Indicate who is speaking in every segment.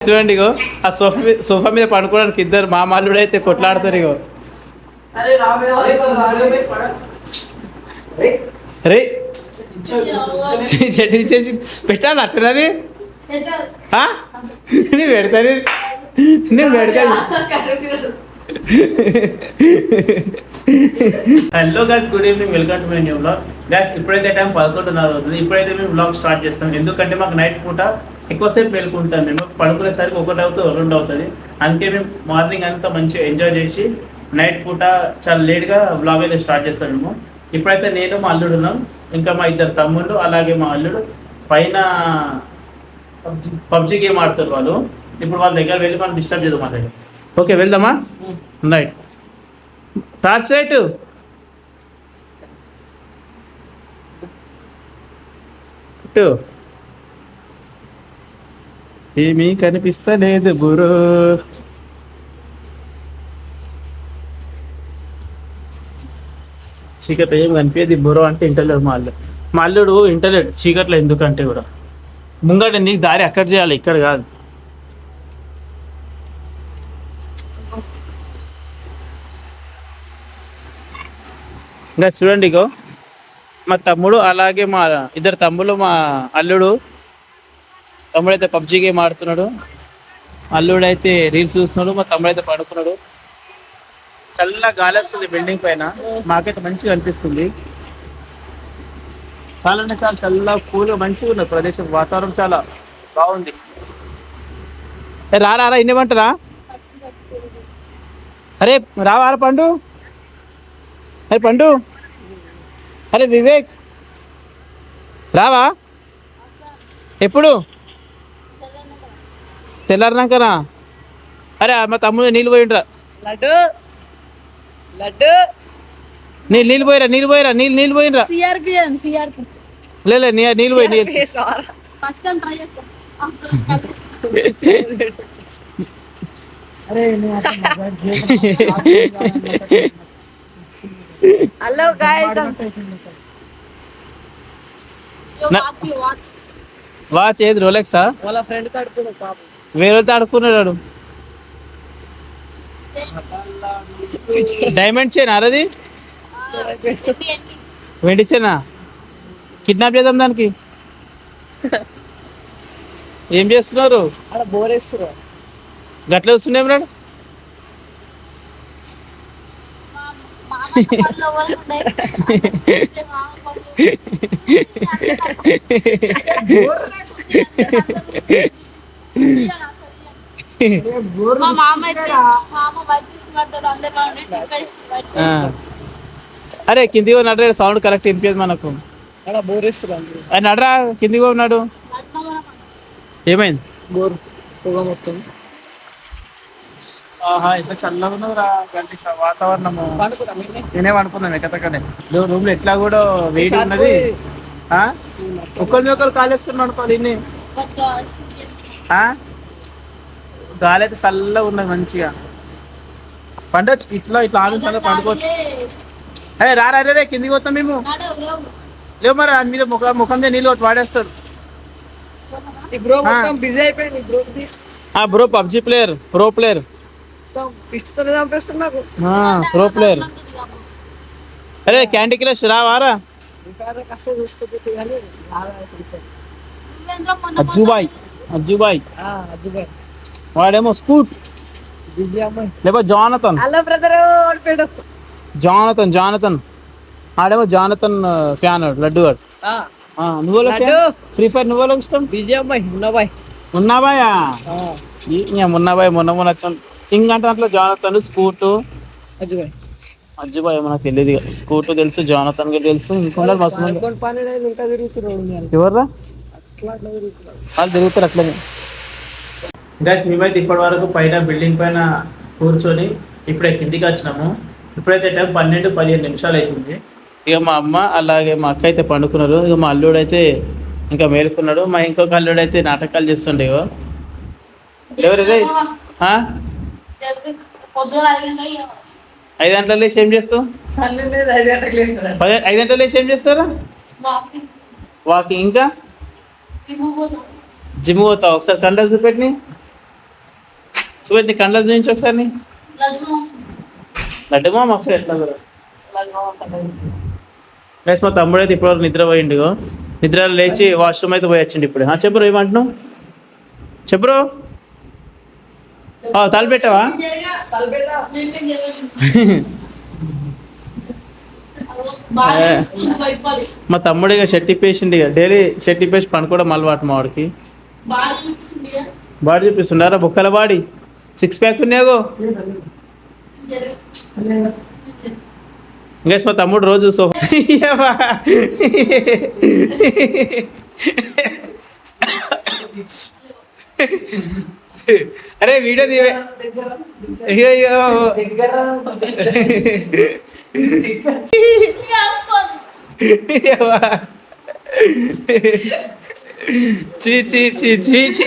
Speaker 1: చూడండి ఇగో ఆ సోఫా మీద పడుకోవడానికి ఇద్దరు మామల్లుడు అయితే కొట్లాడతారు ఇగో. రే చెట్టు ఇచ్చేసి పెట్టాలి అట్టనది నేను పెడతాను నేను పెడతాను. Hello guys, good evening, welcome to my new vlog. Guys ఇప్పుడైతే టైం 11:30 అవుతుంది. ఇప్పుడైతే మేము వ్లాగ్ స్టార్ట్ చేస్తాం. ఎందుకంటే మాకు నైట్ పూట ఎక్కువసేపు మేలుకుంటాం. మేము పడుకునేసరికి 1 అవుతుంది 2 అవుతుంది. అందుకే మేము మార్నింగ్ అంతా మంచిగా ఎంజాయ్ చేసి నైట్ పూట చాలా లేట్గా వ్లాగ్ అయితే స్టార్ట్ చేస్తాం మేము. ఇప్పుడైతే నేను మా అల్లుడు ఉన్నాం, ఇంకా మా ఇద్దరు తమ్ముళ్ళు, అలాగే మా అల్లుడు పైన పబ్జీ గేమ్ ఆడుతారు వాళ్ళు. ఇప్పుడు వాళ్ళ దగ్గర వెళ్ళి మనం డిస్టర్బ్ చేద్దాం మా దగ్గర. ఓకే వెళ్దామా? రైట్. టార్చ్ లైట్ ఏమీ కనిపిస్తలేదు గురు. చీకట్లో ఏం కనిపించదు బురో అంటే ఇంటర్లేడు మా అల్లుడు ఇంటర్లేడు చీకట్లో. ఎందుకంటే కూడా ముంగట నీకు దారి అక్కడ చేయాలి, ఇక్కడ కాదు. ఇంకా చూడండి ఇగో మా తమ్ముడు, అలాగే మా ఇద్దరు తమ్ముళ్ళు, మా అల్లుడు. తమ్ముడు అయితే పబ్జీ గేమ్ ఆడుతున్నాడు, అల్లుడు అయితే రీల్స్ చూస్తున్నాడు, మా తమ్ముడు అయితే పడుకున్నాడు. చల్ల గాలి వస్తుంది బిల్డింగ్ పైన, మాకైతే మంచిగా అనిపిస్తుంది. చాలా అంటే చాలా చల్ల కూల్గా మంచిగా ఉన్నది ప్రదేశం, వాతావరణం చాలా బాగుంది. రారా ఇన్నేమంటారా? అరే రావారా పండు, అరే పండు, అరే వివేక్ రావా? ఎప్పుడు? తెల్లారినాకనా? అరే మా తమ్ముడు నీళ్ళు పోయిండ్రా. లడ్డు లడ్డు నీళ్ళు పోయిరా, నీళ్ళు పోయిరా, నీళ్ళు పోయినరా. లే నీళ్ళు పోయి
Speaker 2: హలో గాయ్స్,
Speaker 1: వాచ్ ఏది రోలెక్సా?
Speaker 2: వాళ్ళ ఫ్రెండ్ తడుకున్నాడు పాపం,
Speaker 1: వేరే ఆడుకున్నాడు. డైమండ్ చైన్ అరది, వెండి చైనా. కిడ్నాప్ చేద్దాం దానికి. ఏం చేస్తున్నారు?
Speaker 2: అలా బోరేస్తున్నారు.
Speaker 1: గట్ల వస్తున్నాయి రాడు. అరే కింది నడరా, సౌండ్ కరెక్ట్ వినిపించదు మనకు.
Speaker 2: అలా బోరేస్తున్నారు.
Speaker 1: అది నడరా, కిందికి ఉన్నాడు. ఏమైంది?
Speaker 2: బోర్ పొగ మొత్తం.
Speaker 1: ఆహా, ఇంత చల్లగా ఉన్నదిరా గంట వాతావరణము. నేనే అనుకున్నాను ఎక్కతక్కనే. రూమ్ లో ఎట్లా కూడా వేడి ఉన్నది. ఒకరిని కాల్ వేసుకుని అనుకోవాలి. ఇన్ని గాలి అయితే చల్లగా ఉన్నది మంచిగా. పండొచ్చు ఇట్లా ఆలోచన పండుకోవచ్చు. అరే రారా రే, కిందికి పోతాం మేము. లేవు మరి దాని మీద ముఖం మీద నీళ్ళు ఒకటి వాడేస్తారు.
Speaker 2: బిజీ అయిపోయింది
Speaker 1: bro. PUBG player, pro player, pro player. అరే క్యాండీ క్రష్ రావారా? అజ్జుబాయ్ వాడేమో స్కూట్, లేకపోతే జానతన్ ఆడేమో జానతన్ ఫ్యాన్ లడ్డు వాడు. నువ్వు ఫ్రీ ఫైర్ నువ్వు ఇష్టం? మున్నాబాయ్ మొన్న వచ్చాను. కింగ్ అంటే దాంట్లో జానతన్, స్కూటు, అజ్జుబాయ్ మనకు తెలియదు. స్కూటు తెలుసు, జానతన్ తెలుసు, ఇంకొందరు మస్తు మంది. ఎవర్రా వాళ్ళు తిరుగుతారు అట్లనే. గైస్ మేమైతే ఇప్పటి వరకు పైన బిల్డింగ్ పైన కూర్చొని ఇప్పుడే కిందికి వచ్చినాము. ఇప్పుడైతే టైం 12-15 అవుతుంది. ఇక మా అమ్మ అలాగే మా అక్క అయితే పండుకున్నారు. ఇక మా అల్లుడు అయితే ఇంకా మేలుకున్నాడు. మా ఇంకొక అల్లుడు అయితే నాటకాలు చేస్తుండే. ఇగో ఎవరిదే 5 గంటల లేచి ఏం చేస్తావు? 5 గంటల లేచి ఏం చేస్తారా? వాకింగ్. ఇంకా జిమ్ పోతావు? ఒకసారి కండలు చూపెట్టి. సుబేర్ నీ కళ్ళ చూపించి ఒకసారి నీ లడ్డుమా మస్తు ఎట్లా కూడా గైస్ మా తమ్ముడు అయితే ఇప్పటివరకు నిద్ర పోయిండు నిద్ర లేచి వాష్రూమ్ అయితే పోయి వచ్చిండు ఇప్పుడు చెప్పరు ఏమంటున్నావు చెప్పరు తలపెట్టావా మా తమ్ముడు ఇక షర్ట్ ఇప్పేసిండు ఇక డైలీ షర్ట్ ఇప్పేసి పనుకోవడం అలవాటు మా వాడికి బాడీ చూపిస్తుండారా బుక్కల బాడీ 6 ప్యాక్ ఉన్నాయో గైస్ మా తమ్ముడు రోజు సోఫా అరే వీడియో తీవే అయ్యో చీ చీ చీ చీ చీ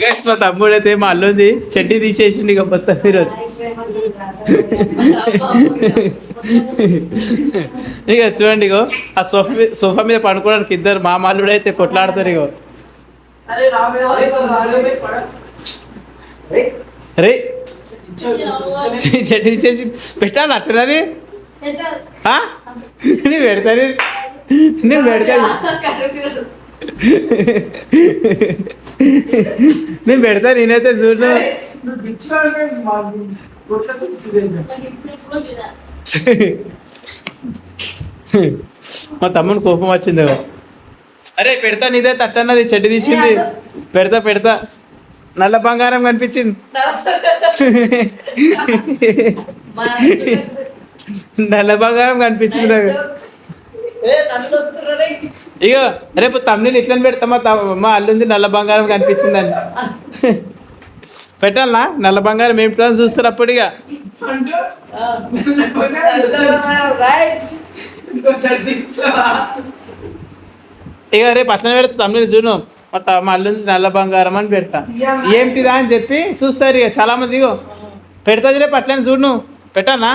Speaker 1: గైస్ మా తమ్ముడు అయితే మా అల్లుంది చెడ్డీ తీసేసిండు ఇక మొత్తం ఈరోజు ఇక చూడండి ఇగో ఆ సోఫా మీద పడుకోవడానికి ఇద్దరు మా మాల్లుడు అయితే కొట్లాడుతారు ఇగో అరే చెడ్డీ తీసేసి పెట్టాలి అట్టనది నేను పెడతాను నేను పెడతాను నేను పెడతా నేనైతే చూడు మా తమ్ముని కోపం వచ్చింది అరే పెడతా నీదే తట్టన్నది చెడ్డి తీసింది పెడతా నల్ల బంగారం కనిపించింది నల్ల బంగారం కనిపించింది ఇక రేపు తమ్ముని ఇట్లని పెడతా మా అల్లుంది నల్ల బంగారం కనిపించిందని పెట్టాలనా నల్ల బంగారం ఏం ప్లాన్ చూస్తారు అప్పుడు ఇక రేపు అట్లనే పెడతా తమ్ముని చూడు మా అల్లుంది నల్ల బంగారం అని పెడతా ఏంటిదా అని చెప్పి చూస్తారు ఇక చాలా మంది ఇగో పెడతాది రేపు అట్లనే చూడు నువ్వు పెట్టానా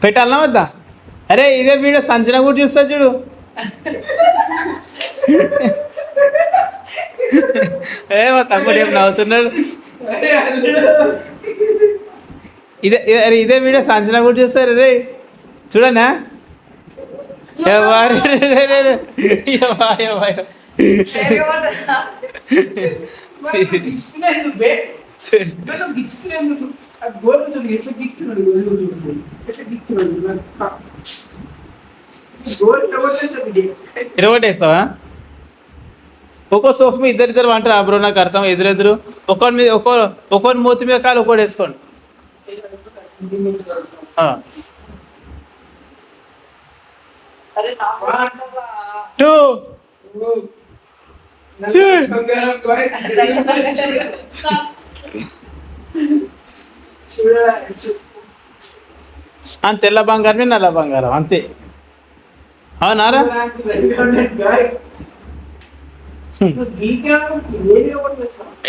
Speaker 1: పెట్టాలనా వద్దా అరే ఇదే వీడియో సంచన కూడా చూస్తా చూడు మా తమ్ముడు ఏం నవ్వుతున్నాడు ఇదే వీడియో సంచన కూడా చూస్తారు రే చూడనా ఇరవటేస్తావా ఒక్కో సోఫ్ మీద ఇద్దరు అంటారు బ్రో నాకు అర్థం ఎదురెదురు ఒకరి మీద ఒకరి మూతి మీద కాలు ఒకటి వేసుకోండి టూ తెల్ల బంగారమే నల్ల బంగారం అంతే అవునారా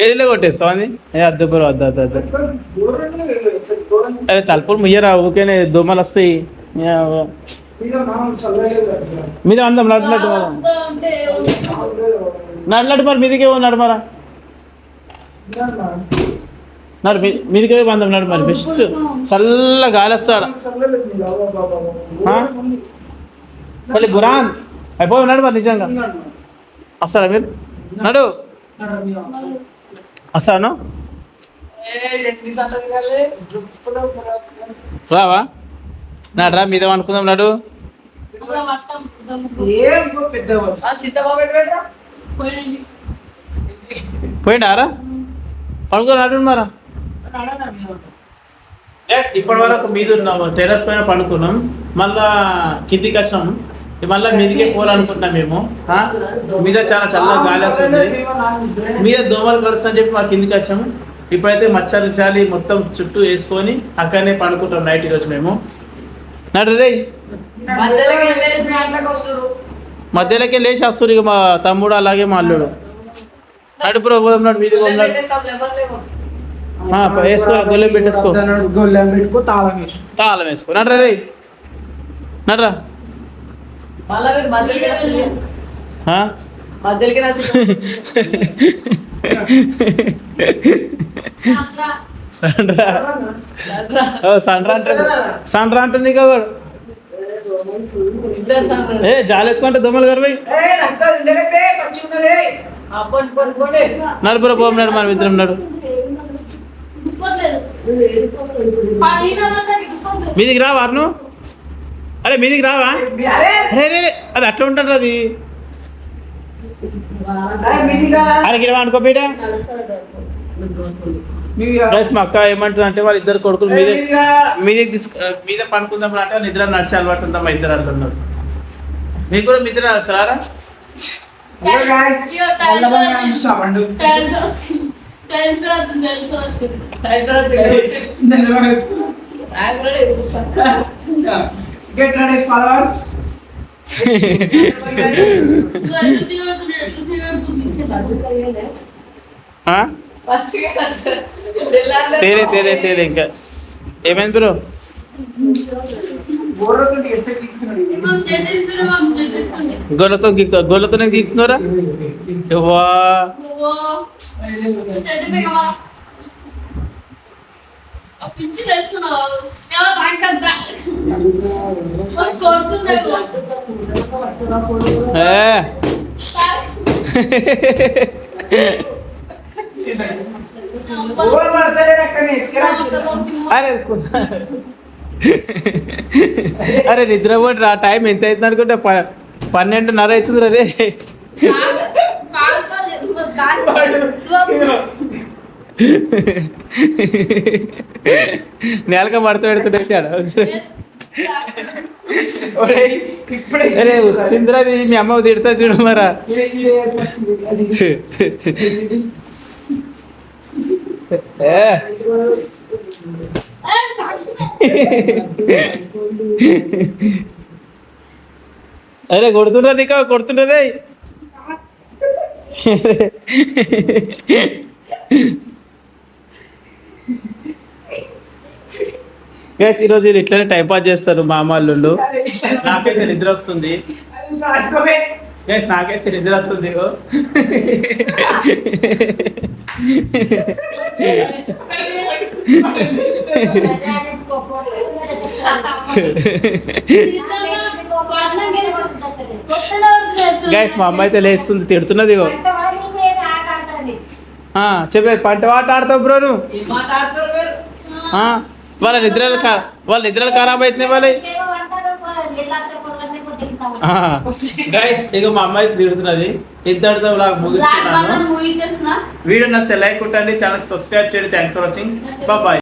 Speaker 1: ఏదిలో కొట్టేస్తావు అని అద్దు బ్రో అద్దు అరే తలుపులు ముయ్యరా ఊకేనే దోమలు వస్తాయి మీద అందం నడునట్టు నడునట్టు మరి మీదికే నడమరా నడు మీదికే అందం నడు మరి బెస్ట్ చల్ల గాలి వస్తాడు మళ్ళీ బురాన్ అయిపో నడు మరి నిజంగా వస్తారా మీరు నడు వస్తాను రావా నాడ్రా మీద అనుకుందాం నడు పోయిండారా పడుకో నడు మరా ఇప్పటి వరకు మీద ఉన్నాము టెర్రస్ పైన పడుకున్నాం మళ్ళా కిందికి వచ్చాము మళ్ళీ మీదికే పోవాలనుకుంటున్నాం మేము మీద చాలా చల్లగా గాలి వస్తుంది మీద దోమలు కలుస్తా అని చెప్పి మా కిందికి వచ్చాము ఇప్పుడైతే మచ్చలు చాలి మొత్తం చుట్టూ వేసుకొని అక్కడనే పడుకుంటాం నైట్ ఈరోజు మేము నడు రే మధ్యలోకి లేచి వస్తారు ఇక మా తమ్ముడు అలాగే మా అల్లుడు నడుపురో పోదాం నాడు మీది వేసుకో గొల్లెం పెట్టేసుకో తాళం వేసుకో నడ్రా రే నడ్రా
Speaker 2: మధ్యలోకి నా
Speaker 1: సండ్రా ఓ సండ్రా అంటుంది ఇక వాడు. ఏ జాలేసుకుంటే దొమ్మలు గారు పోయి నడుపురా పోతున్నాడు మనం ఇద్దరం నాడు మీదికి రావా అర్ను అరే మీదికి రావా అరే రే అది అట్లా ఉంటుంది అది అరే గిరవా అనుకో బీట ప్లస్ మా అక్క ఏమంటుంది అంటే వాళ్ళ ఇద్దరు కొడుకులు మీద పండుకుందాం అంటే వాళ్ళు ఇద్దరు నడిచి అలవాటు ఉందాం మా ఇద్దరు అంటున్నారు. మీకు కూడా మీ ఇద్దరు సారా
Speaker 2: Get ready, followers.
Speaker 1: తేలే ఇంకా ఏమైంది బ్రో గొల్లతోనే గీస్తున్నారా వా అరే నిద్రపోటు రా టైం ఎంత అవుతుంది అనుకుంటే 12:30 అవుతుంది రే నేలక మడత పెడుతుంటే తిందిరాది మీ అమ్మ తిడతా చూడు మరా అరే కొడుతుండ్రా నీకా కొడుతుండ్రే గైస్ ఈరోజు వీళ్ళు ఇట్లనే టైం పాస్ చేస్తారు మా అమ్మాళ్ళు. నాకైతే నిద్ర వస్తుంది గైస్, నాకైతే నిద్ర వస్తుంది. గైస్ మా అమ్మ అయితే లేస్తుంది, తిడుతున్నది. చెప్పే పంట ఆట ఆడతావు బ్రో నువ్వు. వాళ్ళ నిద్రలు ఖరాబ్ అవుతున్నాయి వాళ్ళ. గైస్ ఇక మా అమ్మాయి తిడుతున్నది. ఇద్దరితో ముగిస్తున్నాను. వీడియో నచ్చితే లైక్ కొట్టండి, ఛానల్ సబ్స్క్రైబ్ చేయండి. Thanks for watching. బాయ్.